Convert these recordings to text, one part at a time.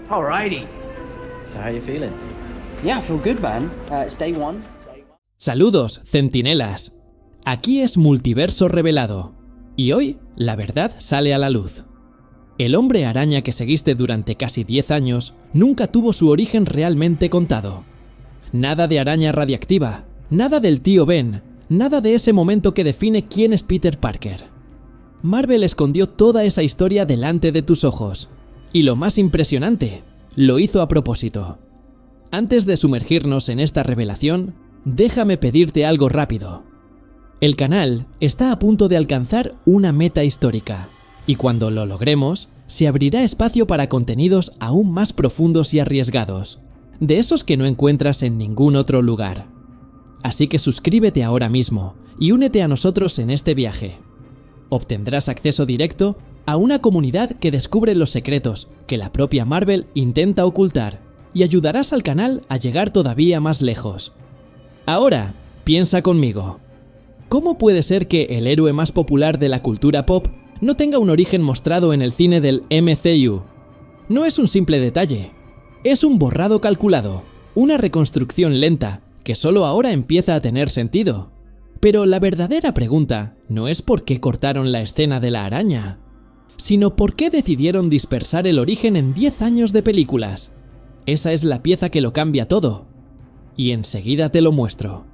Alrighty. So how you feeling? Yeah, I feel good, man. It's day one. Saludos, centinelas. Aquí es Multiverso Revelado. Y hoy, la verdad sale a la luz. El hombre araña que seguiste durante casi 10 años nunca tuvo su origen realmente contado. Nada de araña radiactiva, nada del tío Ben, nada de ese momento que define quién es Peter Parker. Marvel escondió toda esa historia delante de tus ojos. Y lo más impresionante, lo hizo a propósito. Antes de sumergirnos en esta revelación, déjame pedirte algo rápido. El canal está a punto de alcanzar una meta histórica, y cuando lo logremos, se abrirá espacio para contenidos aún más profundos y arriesgados, de esos que no encuentras en ningún otro lugar. Así que suscríbete ahora mismo y únete a nosotros en este viaje. Obtendrás acceso directo a una comunidad que descubre los secretos que la propia Marvel intenta ocultar y ayudarás al canal a llegar todavía más lejos. Ahora, piensa conmigo. ¿Cómo puede ser que el héroe más popular de la cultura pop no tenga un origen mostrado en el cine del MCU? No es un simple detalle. Es un borrado calculado, una reconstrucción lenta que solo ahora empieza a tener sentido. Pero la verdadera pregunta no es por qué cortaron la escena de la araña, sino por qué decidieron dispersar el origen en 10 años de películas. Esa es la pieza que lo cambia todo. Y enseguida te lo muestro.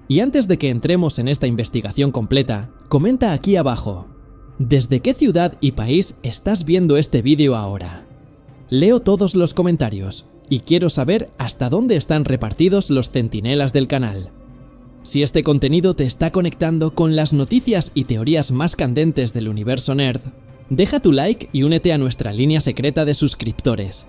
Y antes de que entremos en esta investigación completa, comenta aquí abajo, ¿desde qué ciudad y país estás viendo este vídeo ahora? Leo todos los comentarios y quiero saber hasta dónde están repartidos los centinelas del canal. Si este contenido te está conectando con las noticias y teorías más candentes del universo nerd, deja tu like y únete a nuestra línea secreta de suscriptores.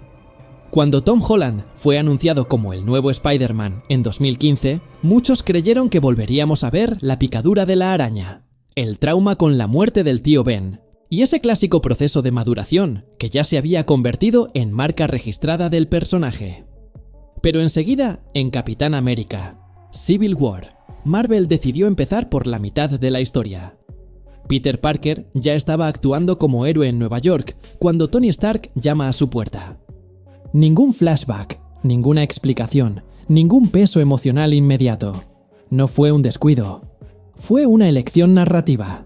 Cuando Tom Holland fue anunciado como el nuevo Spider-Man en 2015, muchos creyeron que volveríamos a ver la picadura de la araña, el trauma con la muerte del tío Ben, y ese clásico proceso de maduración que ya se había convertido en marca registrada del personaje. Pero enseguida, en Capitán América, Civil War, Marvel decidió empezar por la mitad de la historia. Peter Parker ya estaba actuando como héroe en Nueva York cuando Tony Stark llama a su puerta. Ningún flashback, ninguna explicación, ningún peso emocional inmediato. No fue un descuido. Fue una elección narrativa.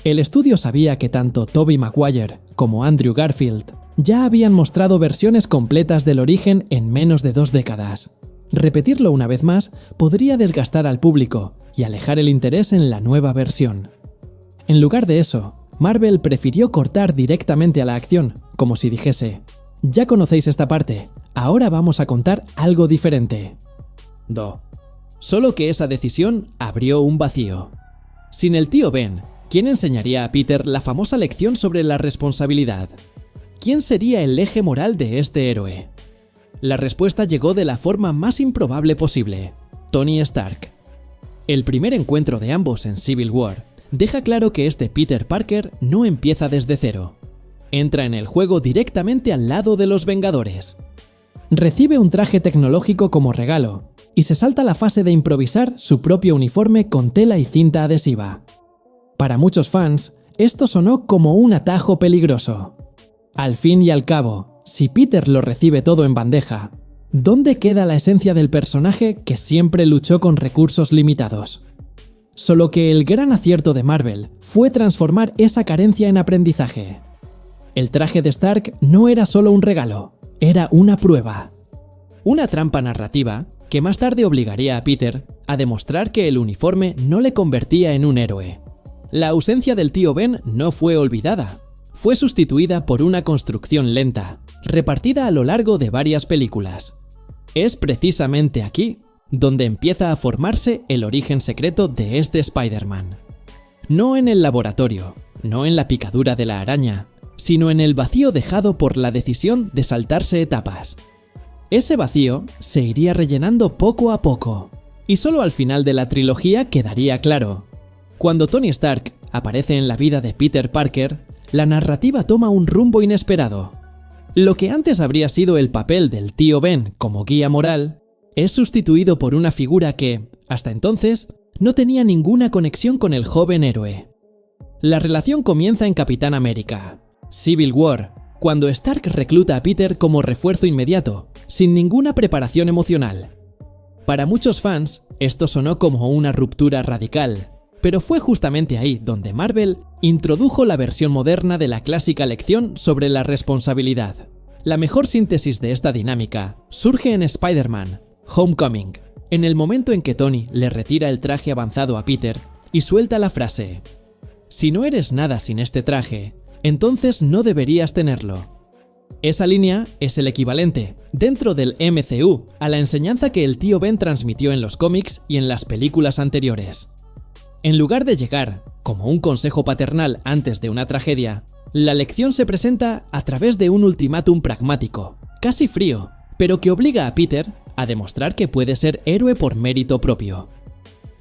El estudio sabía que tanto Tobey Maguire como Andrew Garfield ya habían mostrado versiones completas del origen en menos de 2 décadas. Repetirlo una vez más podría desgastar al público y alejar el interés en la nueva versión. En lugar de eso, Marvel prefirió cortar directamente a la acción, como si dijese: ya conocéis esta parte, ahora vamos a contar algo diferente. Solo que esa decisión abrió un vacío. Sin el tío Ben, ¿quién enseñaría a Peter la famosa lección sobre la responsabilidad? ¿Quién sería el eje moral de este héroe? La respuesta llegó de la forma más improbable posible: Tony Stark. El primer encuentro de ambos en Civil War deja claro que este Peter Parker no empieza desde cero. Entra en el juego directamente al lado de los Vengadores. Recibe un traje tecnológico como regalo y se salta la fase de improvisar su propio uniforme con tela y cinta adhesiva. Para muchos fans, esto sonó como un atajo peligroso. Al fin y al cabo, si Peter lo recibe todo en bandeja, ¿dónde queda la esencia del personaje que siempre luchó con recursos limitados? Solo que el gran acierto de Marvel fue transformar esa carencia en aprendizaje. El traje de Stark no era solo un regalo, era una prueba. Una trampa narrativa que más tarde obligaría a Peter a demostrar que el uniforme no le convertía en un héroe. La ausencia del tío Ben no fue olvidada, fue sustituida por una construcción lenta, repartida a lo largo de varias películas. Es precisamente aquí donde empieza a formarse el origen secreto de este Spider-Man. No en el laboratorio, no en la picadura de la araña, sino en el vacío dejado por la decisión de saltarse etapas. Ese vacío se iría rellenando poco a poco, y solo al final de la trilogía quedaría claro. Cuando Tony Stark aparece en la vida de Peter Parker, la narrativa toma un rumbo inesperado. Lo que antes habría sido el papel del tío Ben como guía moral, es sustituido por una figura que, hasta entonces, no tenía ninguna conexión con el joven héroe. La relación comienza en Capitán América, Civil War, cuando Stark recluta a Peter como refuerzo inmediato, sin ninguna preparación emocional. Para muchos fans, esto sonó como una ruptura radical, pero fue justamente ahí donde Marvel introdujo la versión moderna de la clásica lección sobre la responsabilidad. La mejor síntesis de esta dinámica surge en Spider-Man: Homecoming, en el momento en que Tony le retira el traje avanzado a Peter y suelta la frase: "Si no eres nada sin este traje, entonces no deberías tenerlo". Esa línea es el equivalente, dentro del MCU, a la enseñanza que el tío Ben transmitió en los cómics y en las películas anteriores. En lugar de llegar como un consejo paternal antes de una tragedia, la lección se presenta a través de un ultimátum pragmático, casi frío, pero que obliga a Peter a demostrar que puede ser héroe por mérito propio.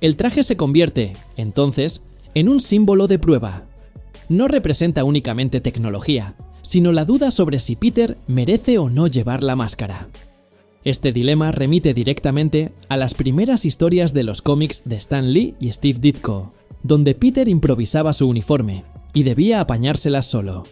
El traje se convierte, entonces, en un símbolo de prueba. No representa únicamente tecnología, sino la duda sobre si Peter merece o no llevar la máscara. Este dilema remite directamente a las primeras historias de los cómics de Stan Lee y Steve Ditko, donde Peter improvisaba su uniforme y debía apañárselas solo.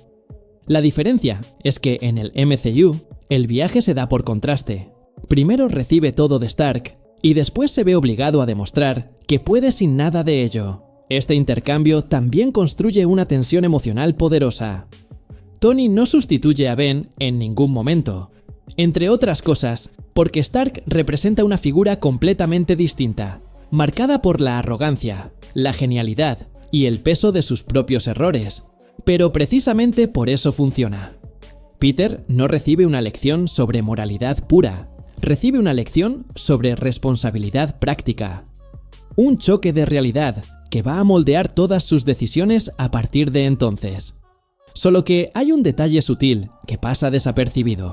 La diferencia es que en el MCU, el viaje se da por contraste. Primero recibe todo de Stark y después se ve obligado a demostrar que puede sin nada de ello. Este intercambio también construye una tensión emocional poderosa. Tony no sustituye a Ben en ningún momento, entre otras cosas, porque Stark representa una figura completamente distinta, marcada por la arrogancia, la genialidad y el peso de sus propios errores, pero precisamente por eso funciona. Peter no recibe una lección sobre moralidad pura, recibe una lección sobre responsabilidad práctica. Un choque de realidad que va a moldear todas sus decisiones a partir de entonces. Solo que hay un detalle sutil que pasa desapercibido.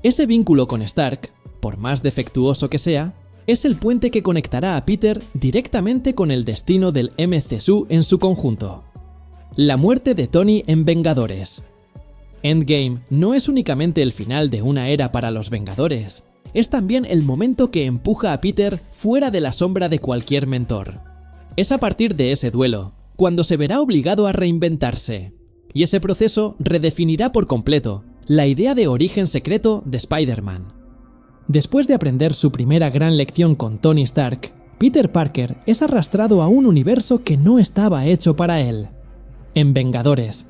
Ese vínculo con Stark, por más defectuoso que sea, es el puente que conectará a Peter directamente con el destino del MCU en su conjunto. La muerte de Tony en Vengadores. Endgame no es únicamente el final de una era para los Vengadores, es también el momento que empuja a Peter fuera de la sombra de cualquier mentor. Es a partir de ese duelo, cuando se verá obligado a reinventarse, y ese proceso redefinirá por completo la idea de origen secreto de Spider-Man. Después de aprender su primera gran lección con Tony Stark, Peter Parker es arrastrado a un universo que no estaba hecho para él. En Vengadores.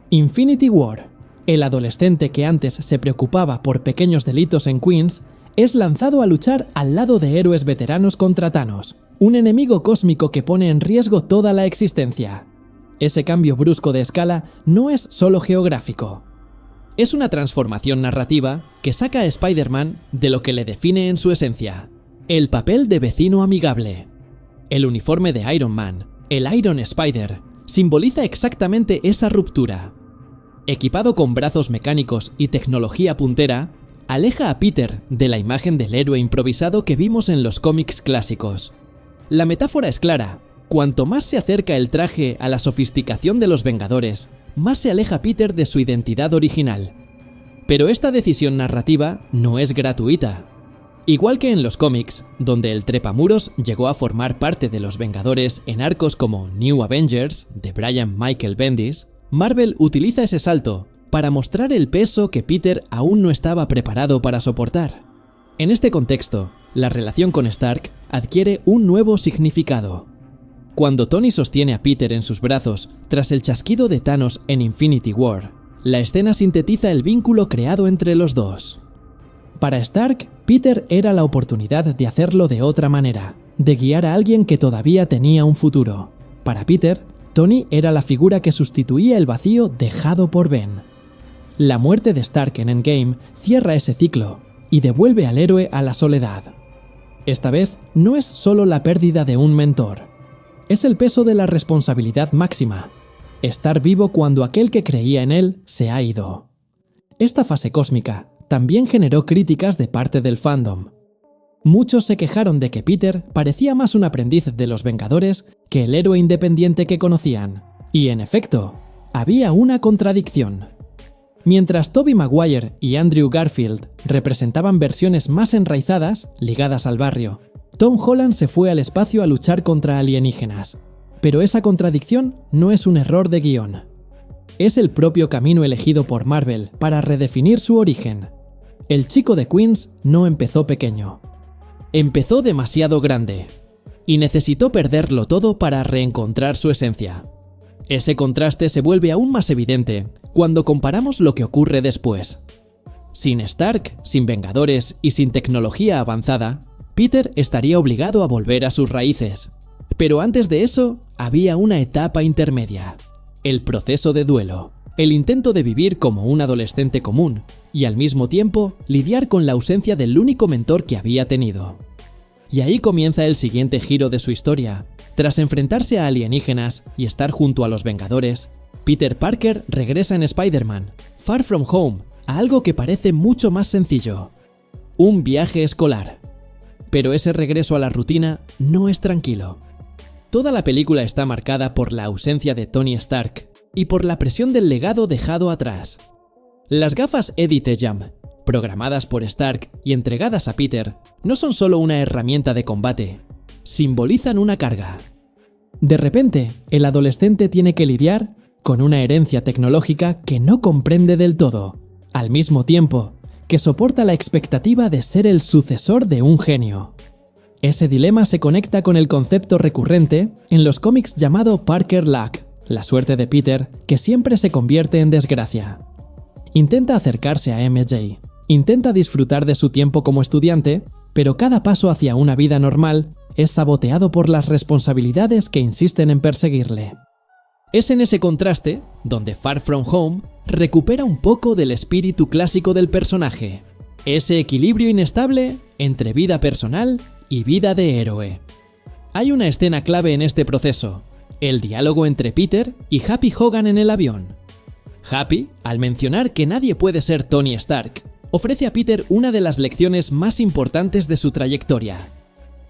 Infinity War, el adolescente que antes se preocupaba por pequeños delitos en Queens, es lanzado a luchar al lado de héroes veteranos contra Thanos, un enemigo cósmico que pone en riesgo toda la existencia. Ese cambio brusco de escala no es solo geográfico. Es una transformación narrativa que saca a Spider-Man de lo que le define en su esencia, el papel de vecino amigable. El uniforme de Iron Man, el Iron Spider, simboliza exactamente esa ruptura. Equipado con brazos mecánicos y tecnología puntera, aleja a Peter de la imagen del héroe improvisado que vimos en los cómics clásicos. La metáfora es clara: cuanto más se acerca el traje a la sofisticación de los Vengadores, más se aleja Peter de su identidad original. Pero esta decisión narrativa no es gratuita. Igual que en los cómics, donde el trepamuros llegó a formar parte de los Vengadores en arcos como New Avengers, de Brian Michael Bendis, Marvel utiliza ese salto para mostrar el peso que Peter aún no estaba preparado para soportar. En este contexto, la relación con Stark adquiere un nuevo significado. Cuando Tony sostiene a Peter en sus brazos tras el chasquido de Thanos en Infinity War, la escena sintetiza el vínculo creado entre los dos. Para Stark, Peter era la oportunidad de hacerlo de otra manera, de guiar a alguien que todavía tenía un futuro. Para Peter, Tony era la figura que sustituía el vacío dejado por Ben. La muerte de Stark en Endgame cierra ese ciclo y devuelve al héroe a la soledad. Esta vez no es solo la pérdida de un mentor. Es el peso de la responsabilidad máxima, estar vivo cuando aquel que creía en él se ha ido. Esta fase cósmica también generó críticas de parte del fandom. Muchos se quejaron de que Peter parecía más un aprendiz de los Vengadores que el héroe independiente que conocían, y en efecto, había una contradicción. Mientras Tobey Maguire y Andrew Garfield representaban versiones más enraizadas, ligadas al barrio, Tom Holland se fue al espacio a luchar contra alienígenas. Pero esa contradicción no es un error de guión. es el propio camino elegido por Marvel para redefinir su origen. El chico de Queens no empezó pequeño. Empezó demasiado grande y necesitó perderlo todo para reencontrar su esencia. Ese contraste se vuelve aún más evidente cuando comparamos lo que ocurre después. Sin Stark, sin Vengadores y sin tecnología avanzada, Peter estaría obligado a volver a sus raíces. Pero antes de eso, había una etapa intermedia: el proceso de duelo, el intento de vivir como un adolescente común y al mismo tiempo lidiar con la ausencia del único mentor que había tenido. Y ahí comienza el siguiente giro de su historia. Tras enfrentarse a alienígenas y estar junto a los Vengadores, Peter Parker regresa en Spider-Man, Far From Home, a algo que parece mucho más sencillo: un viaje escolar. Pero ese regreso a la rutina no es tranquilo. Toda la película está marcada por la ausencia de Tony Stark y por la presión del legado dejado atrás. Las gafas Edit-E-Jam, programadas por Stark y entregadas a Peter, no son solo una herramienta de combate, simbolizan una carga. De repente, el adolescente tiene que lidiar con una herencia tecnológica que no comprende del todo, al mismo tiempo que soporta la expectativa de ser el sucesor de un genio. Ese dilema se conecta con el concepto recurrente en los cómics llamado Parker Luck, la suerte de Peter que siempre se convierte en desgracia. Intenta acercarse a MJ, intenta disfrutar de su tiempo como estudiante, pero cada paso hacia una vida normal es saboteado por las responsabilidades que insisten en perseguirle. Es en ese contraste donde Far From Home recupera un poco del espíritu clásico del personaje, ese equilibrio inestable entre vida personal y vida de héroe. Hay una escena clave en este proceso: el diálogo entre Peter y Happy Hogan en el avión. Happy, al mencionar que nadie puede ser Tony Stark, ofrece a Peter una de las lecciones más importantes de su trayectoria.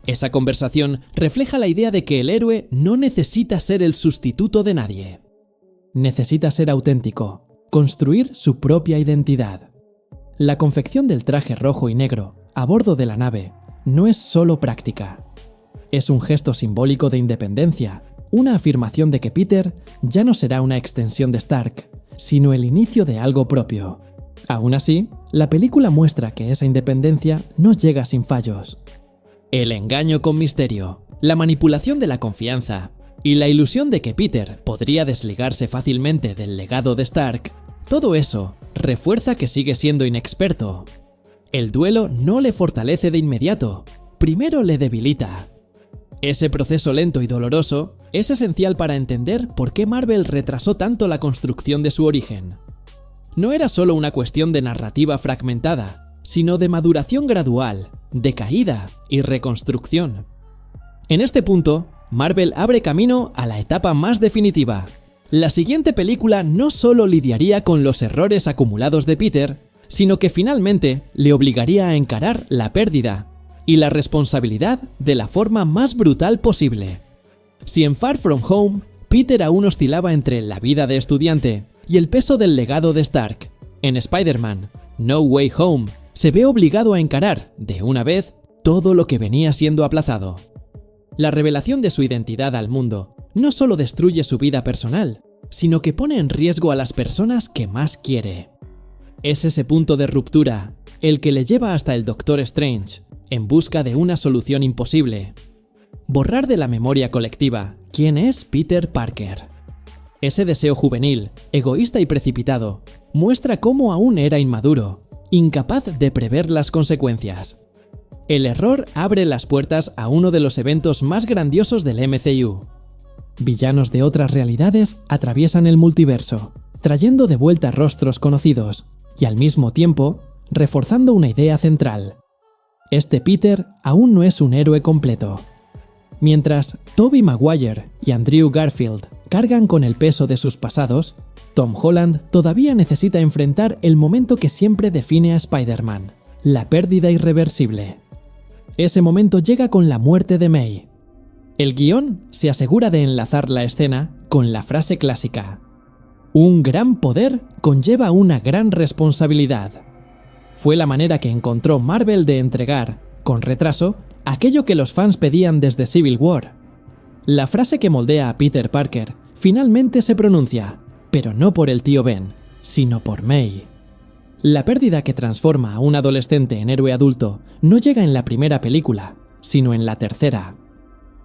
Esa conversación refleja la idea de que el héroe no necesita ser el sustituto de nadie. Necesita ser auténtico, construir su propia identidad. La confección del traje rojo y negro a bordo de la nave no es solo práctica. Es un gesto simbólico de independencia, una afirmación de que Peter ya no será una extensión de Stark, sino el inicio de algo propio. Aún así, la película muestra que esa independencia no llega sin fallos. El engaño con misterio, la manipulación de la confianza y la ilusión de que Peter podría desligarse fácilmente del legado de Stark, todo eso refuerza que sigue siendo inexperto. El duelo no le fortalece de inmediato, primero le debilita. Ese proceso lento y doloroso es esencial para entender por qué Marvel retrasó tanto la construcción de su origen. No era solo una cuestión de narrativa fragmentada, sino de maduración gradual, de caída y reconstrucción. En este punto, Marvel abre camino a la etapa más definitiva. La siguiente película no solo lidiaría con los errores acumulados de Peter, sino que finalmente le obligaría a encarar la pérdida y la responsabilidad de la forma más brutal posible. Si en Far From Home, Peter aún oscilaba entre la vida de estudiante y el peso del legado de Stark, en Spider-Man No Way Home se ve obligado a encarar, de una vez, todo lo que venía siendo aplazado. La revelación de su identidad al mundo no solo destruye su vida personal, sino que pone en riesgo a las personas que más quiere. Es ese punto de ruptura el que le lleva hasta el Doctor Strange, en busca de una solución imposible: borrar de la memoria colectiva quién es Peter Parker. Ese deseo juvenil, egoísta y precipitado, muestra cómo aún era inmaduro, incapaz de prever las consecuencias. El error abre las puertas a uno de los eventos más grandiosos del MCU. Villanos de otras realidades atraviesan el multiverso, trayendo de vuelta rostros conocidos, y al mismo tiempo, reforzando una idea central: este Peter aún no es un héroe completo. Mientras Tobey Maguire y Andrew Garfield cargan con el peso de sus pasados, Tom Holland todavía necesita enfrentar el momento que siempre define a Spider-Man: la pérdida irreversible. Ese momento llega con la muerte de May. El guión se asegura de enlazar la escena con la frase clásica: un gran poder conlleva una gran responsabilidad. Fue la manera que encontró Marvel de entregar, con retraso, aquello que los fans pedían desde Civil War. La frase que moldea a Peter Parker finalmente se pronuncia: pero no por el tío Ben, sino por May. La pérdida que transforma a un adolescente en héroe adulto no llega en la primera película, sino en la tercera.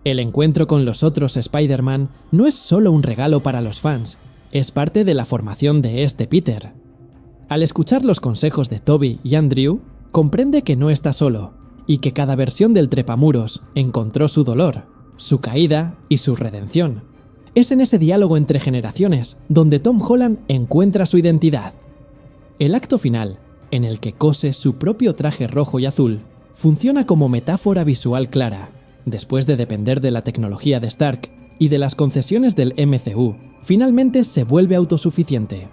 El encuentro con los otros Spider-Man no es solo un regalo para los fans, es parte de la formación de este Peter. Al escuchar los consejos de Tobey y Andrew, comprende que no está solo, y que cada versión del trepamuros encontró su dolor, su caída y su redención. Es en ese diálogo entre generaciones donde Tom Holland encuentra su identidad. El acto final, en el que cose su propio traje rojo y azul, funciona como metáfora visual clara. Después de depender de la tecnología de Stark y de las concesiones del MCU, finalmente se vuelve autosuficiente.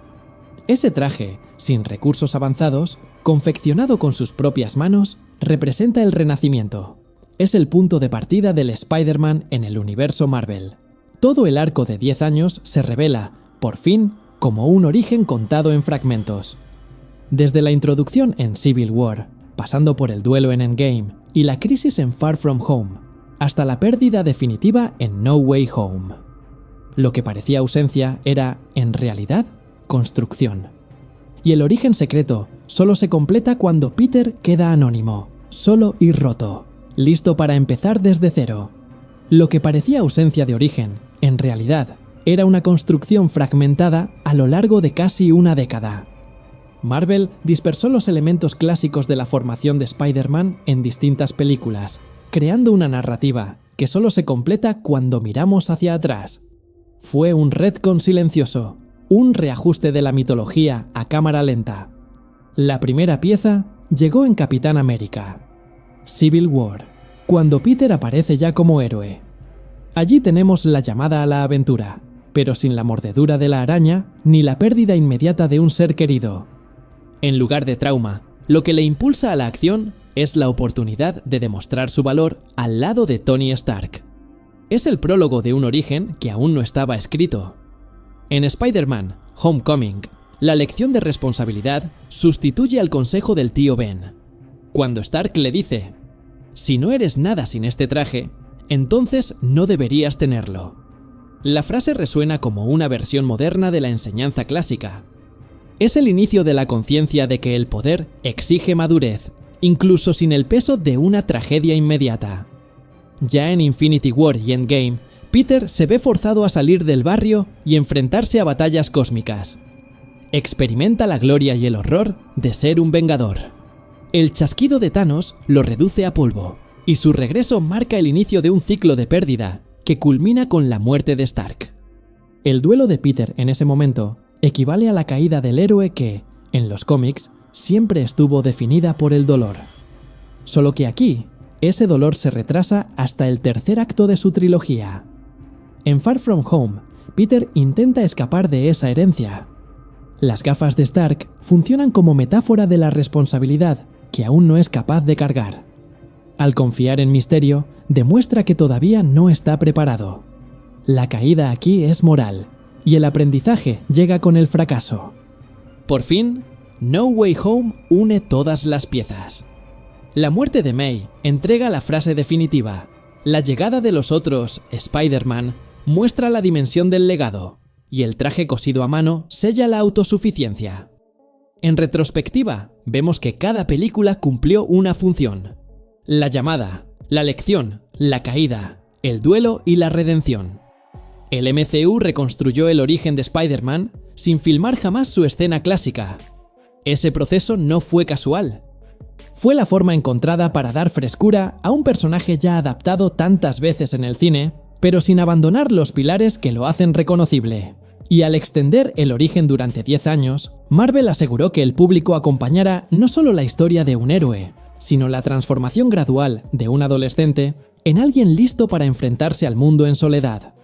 Ese traje, sin recursos avanzados, confeccionado con sus propias manos, representa el renacimiento. Es el punto de partida del Spider-Man en el universo Marvel. Todo el arco de 10 años se revela, por fin, como un origen contado en fragmentos. Desde la introducción en Civil War, pasando por el duelo en Endgame y la crisis en Far From Home, hasta la pérdida definitiva en No Way Home. Lo que parecía ausencia era, en realidad, construcción. Y el origen secreto solo se completa cuando Peter queda anónimo, solo y roto, listo para empezar desde cero. Lo que parecía ausencia de origen, en realidad, era una construcción fragmentada a lo largo de casi una década. Marvel dispersó los elementos clásicos de la formación de Spider-Man en distintas películas, creando una narrativa que solo se completa cuando miramos hacia atrás. Fue un retcon silencioso, un reajuste de la mitología a cámara lenta. La primera pieza llegó en Capitán América. Civil War, cuando Peter aparece ya como héroe. Allí tenemos la llamada a la aventura, pero sin la mordedura de la araña ni la pérdida inmediata de un ser querido. En lugar de trauma, lo que le impulsa a la acción es la oportunidad de demostrar su valor al lado de Tony Stark. Es el prólogo de un origen que aún no estaba escrito. En Spider-Man: Homecoming, la lección de responsabilidad sustituye al consejo del tío Ben. Cuando Stark le dice: «Si no eres nada sin este traje, entonces no deberías tenerlo». La frase resuena como una versión moderna de la enseñanza clásica. Es el inicio de la conciencia de que el poder exige madurez, incluso sin el peso de una tragedia inmediata. Ya en Infinity War y Endgame, Peter se ve forzado a salir del barrio y enfrentarse a batallas cósmicas. Experimenta la gloria y el horror de ser un vengador. El chasquido de Thanos lo reduce a polvo, y su regreso marca el inicio de un ciclo de pérdida que culmina con la muerte de Stark. El duelo de Peter en ese momento equivale a la caída del héroe que, en los cómics, siempre estuvo definida por el dolor. Solo que aquí, ese dolor se retrasa hasta el tercer acto de su trilogía. En Far From Home, Peter intenta escapar de esa herencia. Las gafas de Stark funcionan como metáfora de la responsabilidad que aún no es capaz de cargar. Al confiar en Misterio, demuestra que todavía no está preparado. La caída aquí es moral, y el aprendizaje llega con el fracaso. Por fin, No Way Home une todas las piezas. La muerte de May entrega la frase definitiva. La llegada de los otros, Spider-Man, muestra la dimensión del legado, y el traje cosido a mano sella la autosuficiencia. En retrospectiva, vemos que cada película cumplió una función. La llamada, la lección, la caída, el duelo y la redención. El MCU reconstruyó el origen de Spider-Man sin filmar jamás su escena clásica. Ese proceso no fue casual. Fue la forma encontrada para dar frescura a un personaje ya adaptado tantas veces en el cine, pero sin abandonar los pilares que lo hacen reconocible. Y al extender el origen durante 10 años, Marvel aseguró que el público acompañara no solo la historia de un héroe, sino la transformación gradual de un adolescente en alguien listo para enfrentarse al mundo en soledad.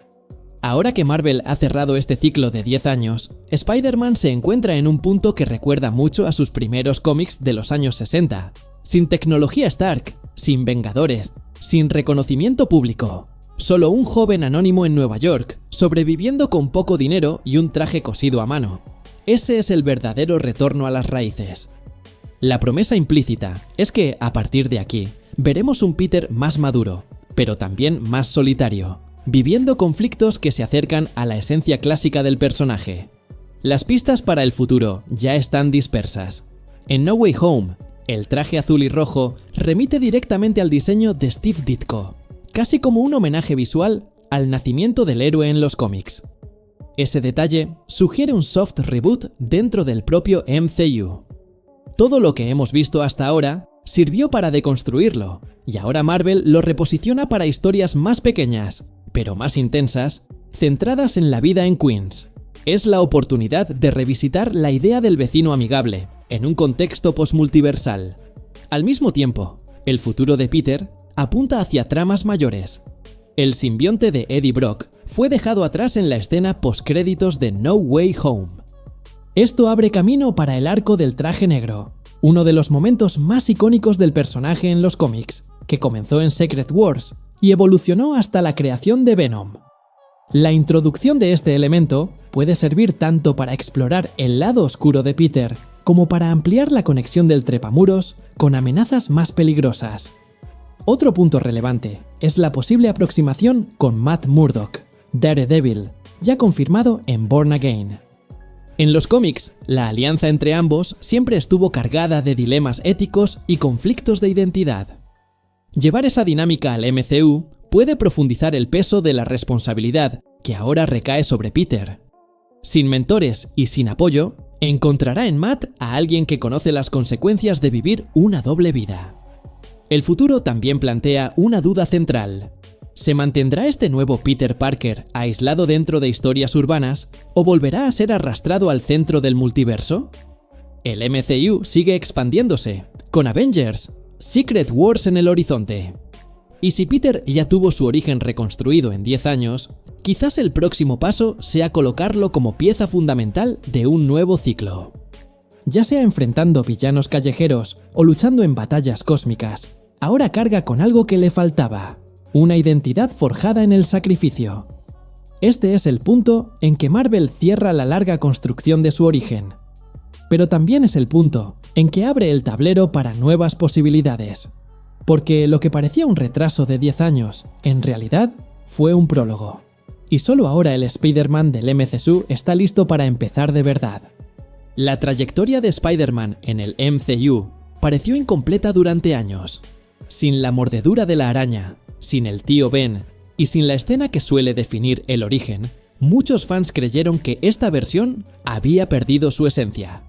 Ahora que Marvel ha cerrado este ciclo de 10 años, Spider-Man se encuentra en un punto que recuerda mucho a sus primeros cómics de los años 60, sin tecnología Stark, sin Vengadores, sin reconocimiento público. Solo un joven anónimo en Nueva York, sobreviviendo con poco dinero y un traje cosido a mano. Ese es el verdadero retorno a las raíces. La promesa implícita es que, a partir de aquí, veremos un Peter más maduro, pero también más solitario, viviendo conflictos que se acercan a la esencia clásica del personaje. Las pistas para el futuro ya están dispersas. En No Way Home, el traje azul y rojo remite directamente al diseño de Steve Ditko, casi como un homenaje visual al nacimiento del héroe en los cómics. Ese detalle sugiere un soft reboot dentro del propio MCU. Todo lo que hemos visto hasta ahora sirvió para deconstruirlo, y ahora Marvel lo reposiciona para historias más pequeñas, pero más intensas, centradas en la vida en Queens. Es la oportunidad de revisitar la idea del vecino amigable, en un contexto postmultiversal. Al mismo tiempo, el futuro de Peter apunta hacia tramas mayores. El simbionte de Eddie Brock fue dejado atrás en la escena postcréditos de No Way Home. Esto abre camino para el arco del traje negro, uno de los momentos más icónicos del personaje en los cómics, que comenzó en Secret Wars y evolucionó hasta la creación de Venom. La introducción de este elemento puede servir tanto para explorar el lado oscuro de Peter, como para ampliar la conexión del trepamuros con amenazas más peligrosas. Otro punto relevante es la posible aproximación con Matt Murdock, Daredevil, ya confirmado en Born Again. En los cómics, la alianza entre ambos siempre estuvo cargada de dilemas éticos y conflictos de identidad. Llevar esa dinámica al MCU puede profundizar el peso de la responsabilidad que ahora recae sobre Peter. Sin mentores y sin apoyo, encontrará en Matt a alguien que conoce las consecuencias de vivir una doble vida. El futuro también plantea una duda central. ¿Se mantendrá este nuevo Peter Parker aislado dentro de historias urbanas o volverá a ser arrastrado al centro del multiverso? El MCU sigue expandiéndose, con Avengers, Secret Wars en el horizonte. Y si Peter ya tuvo su origen reconstruido en 10 años, quizás el próximo paso sea colocarlo como pieza fundamental de un nuevo ciclo. Ya sea enfrentando villanos callejeros o luchando en batallas cósmicas, ahora carga con algo que le faltaba: una identidad forjada en el sacrificio. Este es el punto en que Marvel cierra la larga construcción de su origen. Pero también es el punto en que abre el tablero para nuevas posibilidades. Porque lo que parecía un retraso de 10 años, en realidad, fue un prólogo. Y solo ahora el Spider-Man del MCU está listo para empezar de verdad. La trayectoria de Spider-Man en el MCU pareció incompleta durante años. Sin la mordedura de la araña, sin el tío Ben y sin la escena que suele definir el origen, muchos fans creyeron que esta versión había perdido su esencia.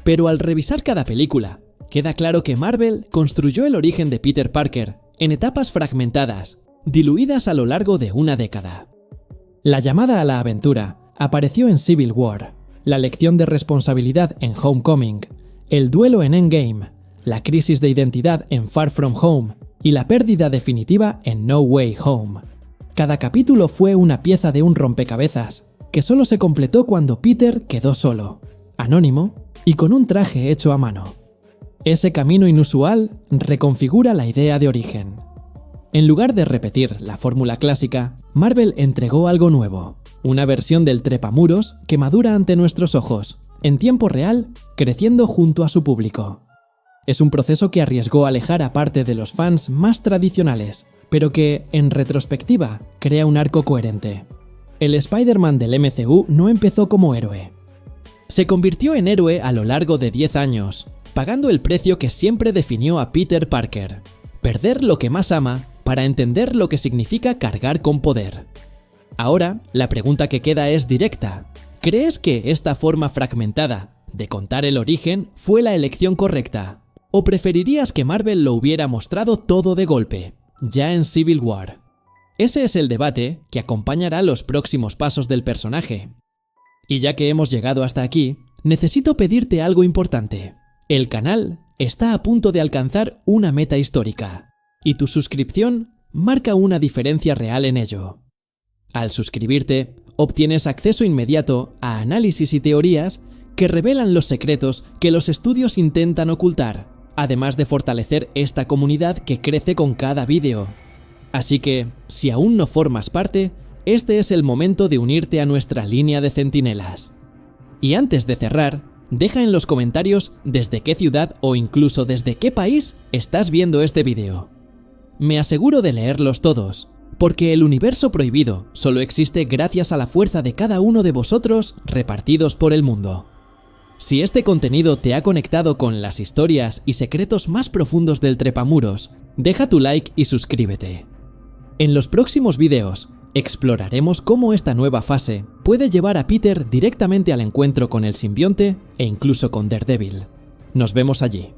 Pero al revisar cada película, queda claro que Marvel construyó el origen de Peter Parker en etapas fragmentadas, diluidas a lo largo de una década. La llamada a la aventura apareció en Civil War, la lección de responsabilidad en Homecoming, el duelo en Endgame, la crisis de identidad en Far From Home y la pérdida definitiva en No Way Home. Cada capítulo fue una pieza de un rompecabezas, que solo se completó cuando Peter quedó solo, anónimo y con un traje hecho a mano. Ese camino inusual reconfigura la idea de origen. En lugar de repetir la fórmula clásica, Marvel entregó algo nuevo, una versión del trepamuros que madura ante nuestros ojos, en tiempo real, creciendo junto a su público. Es un proceso que arriesgó alejar a parte de los fans más tradicionales, pero que, en retrospectiva, crea un arco coherente. El Spider-Man del MCU no empezó como héroe. Se convirtió en héroe a lo largo de 10 años, pagando el precio que siempre definió a Peter Parker: perder lo que más ama para entender lo que significa cargar con poder. Ahora, la pregunta que queda es directa. ¿Crees que esta forma fragmentada de contar el origen fue la elección correcta? ¿O preferirías que Marvel lo hubiera mostrado todo de golpe, ya en Civil War? Ese es el debate que acompañará los próximos pasos del personaje. Y ya que hemos llegado hasta aquí, necesito pedirte algo importante. El canal está a punto de alcanzar una meta histórica, y tu suscripción marca una diferencia real en ello. Al suscribirte, obtienes acceso inmediato a análisis y teorías que revelan los secretos que los estudios intentan ocultar, además de fortalecer esta comunidad que crece con cada vídeo. Así que, si aún no formas parte, este es el momento de unirte a nuestra línea de centinelas. Y antes de cerrar, deja en los comentarios desde qué ciudad o incluso desde qué país estás viendo este vídeo. Me aseguro de leerlos todos, Porque el universo prohibido solo existe gracias a la fuerza de cada uno de vosotros repartidos por el mundo. Si este contenido te ha conectado con las historias y secretos más profundos del trepamuros, deja tu like y suscríbete. En los próximos vídeos, exploraremos cómo esta nueva fase puede llevar a Peter directamente al encuentro con el simbionte e incluso con Daredevil. Nos vemos allí.